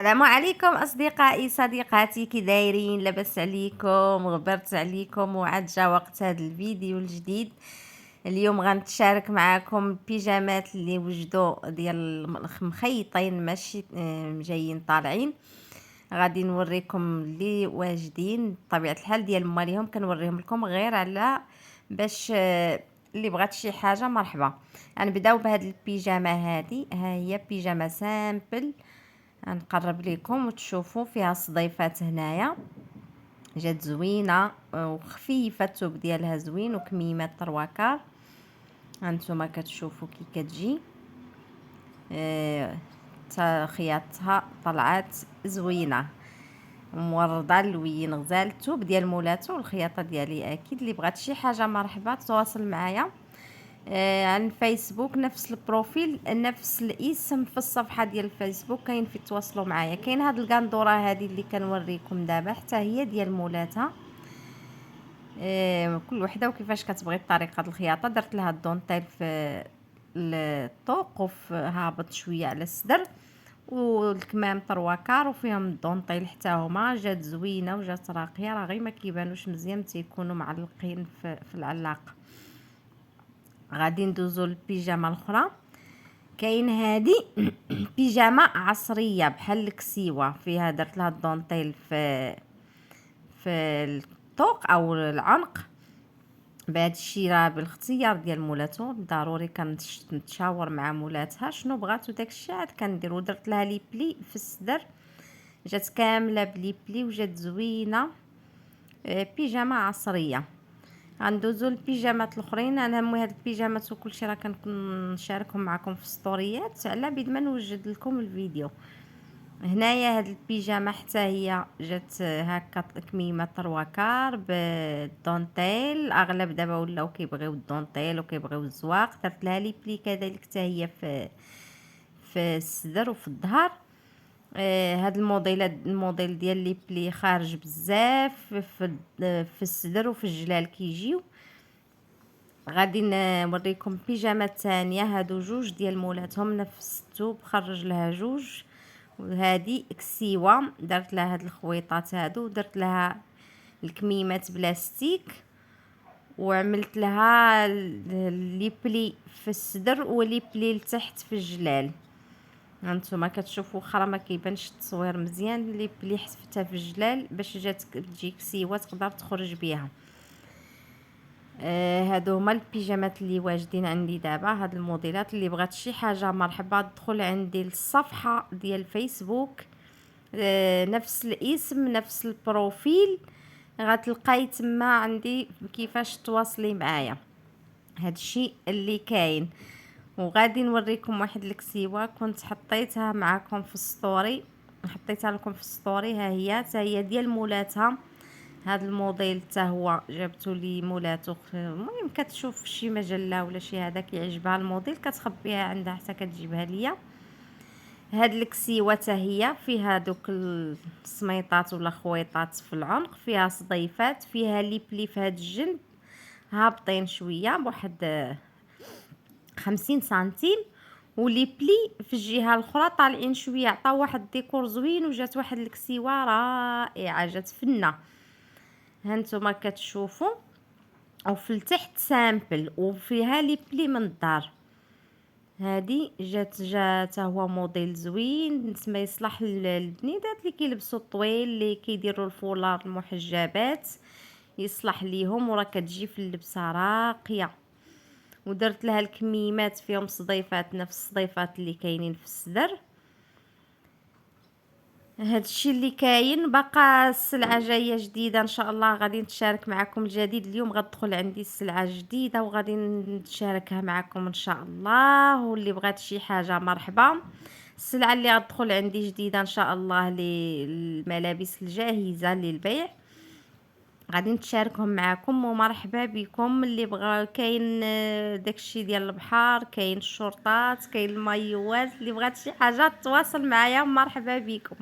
السلام عليكم أصدقائي صديقاتي، كي دايرين؟ لاباس عليكم؟ غبرت عليكم وعاد جا وقت هذا الفيديو الجديد. اليوم غنتشارك معكم البيجامات اللي وجدوا ديال مخيطين ماشي جايين طالعين. غادي نوريكم اللي واجدين بطبيعه الحال ديال مواليهم، كنوريهم لكم غير على باش اللي بغات شي حاجه مرحبا. غنبداو بهاد البيجامه هذه، ها هي بيجامه سامبل. غنقرب لكم وتشوفوا فيها صديفات هنايا، جات زوينه وخفيفه، الثوب ديالها زوين وكميمات طرواكار. هانتوما كتشوفوا كي كتجي تا خياطتها طلعات زوينه مورده اللوين غزال. الثوب ديال مولاتو والخياطه ديالي اكيد. اللي بغات شي حاجه مرحبا تواصل معايا عن فيسبوك، نفس البروفيل نفس الاسم في الصفحه ديال الفيسبوك، كاين في تواصلوا معايا. كاين هاد القندوره هذه اللي كنوريكم دابا حتى هي ديال مولاتها. كل وحده وكيفاش كتبغي طريقه الخياطه. درت لها الدونتيل في الطوق وفي هابط شويه على الصدر، والكمام طرواكار وفيهم الدونطيل حتى هما. جات زوينه وجات راقيه، راه غير ما كيبانوش مزيان تيكونوا معلقين في العلاق. غادي ندوزو للبيجامه الاخرى. كاين هادي بيجامه عصريه بحال الكسيوه، فيها درت لها الدونطيل في الطوق او العنق. بهذا الشيء راه بالاختيار ديال مولاتو، ضروري كنتشاور مع مولاتها شنو بغات وداك الشيء عاد كنديرو. درت لها لي بلي في الصدر، جات كامله بلي بلي وجات زوينه. بيجامه عصريه. غندوزو البيجامات الاخرين. انا هاد البيجامات وكلشي راه كنكون نشاركهم معكم في ستوريات على بيد ما نوجد لكم الفيديو. هنايا هاد البيجامه حتى هي جات هكا كميمه طرواكار بالدونتيل. اغلب دابا ولاو كيبغيو الدونتيل وكيبغيو الزواق. درت لها لي بلي كذلك حتى هي في الصدر وفي الظهر. هاد الموديل ديال لي بلي خارج بزاف في الصدر وفي الجلال كيجيو. غادي نوريكم بيجامات ثانيه. هادو جوج ديال مولاتهم نفس الثوب، خرج لها جوج. وهذه كسيوه درت لها هاد الخويطات هادو، درت لها الكميمات بلاستيك وعملت لها لي بلي في الصدر ولي بلي لتحت في الجلال. هانتوما كتشوفوا واخا ما كيبانش التصوير مزيان، لي بلي حسبتها في الجلال باش جات تجي كسيوه تقدر تخرج بها. هادو هما البيجامات اللي واجدين عندي دابا. هاد الموديلات اللي بغات شي حاجه مرحبا تدخل عندي للصفحه ديال فيسبوك، نفس الاسم نفس البروفيل، غتلقاي تما عندي كيفاش تواصلي معايا. هادشي اللي كاين. وغادي نوريكم واحد الكسيوه كنت حطيتها معكم في الستوري، حطيتها لكم في الستوري. ها هي حتى هي ديال مولاتها. هذا الموديل حتى هو جابته لي مولاتو. المهم كتشوف شي مجله ولا شي هذا كيعجبها الموديل كتخبيها عندها حتى كتجيبها ليا. هاد الكسيوه حتى هي فيها دوك السميطات ولا خويطات في العنق، فيها صديفات، فيها لي بلي في هاد الجنب هابطين شويه بواحد 50 سنتيم، ولي بلي في الجهه الاخرى طالعين شويه، عطاو واحد الديكور زوين وجات واحد الكسيوه رائعه، جات فنه. هانتوما كتشوفوا وفي التحت سامبل وفيها لي بلي من الدار. هادي جات هو موديل زوين نسمى يصلح للبنيدات اللي كيلبسوا الطويل، اللي كيديروا الفولار المحجبات يصلح ليهم، وراه كتجي في اللبسه راقيه. ودرت لها الكميمات فيهم صديفات نفس الصديفات اللي كاينين في الصدر. هادشي اللي كاين. بقى السلعه جايه جديده ان شاء الله، غادي نتشارك معكم الجديد. اليوم غتدخل عندي السلعه جديده وغادي نشاركها معكم ان شاء الله. واللي بغات شي حاجه مرحبا. السلعه اللي غتدخل عندي جديده ان شاء الله للملابس الجاهزه للبيع، غادي نتشاركهم معكم ومرحبا بكم. اللي بغى كاين داكشي ديال البحر، كاين الشرطات، كاين المايوات. اللي بغات شي حاجه تواصل معايا مرحبا بكم.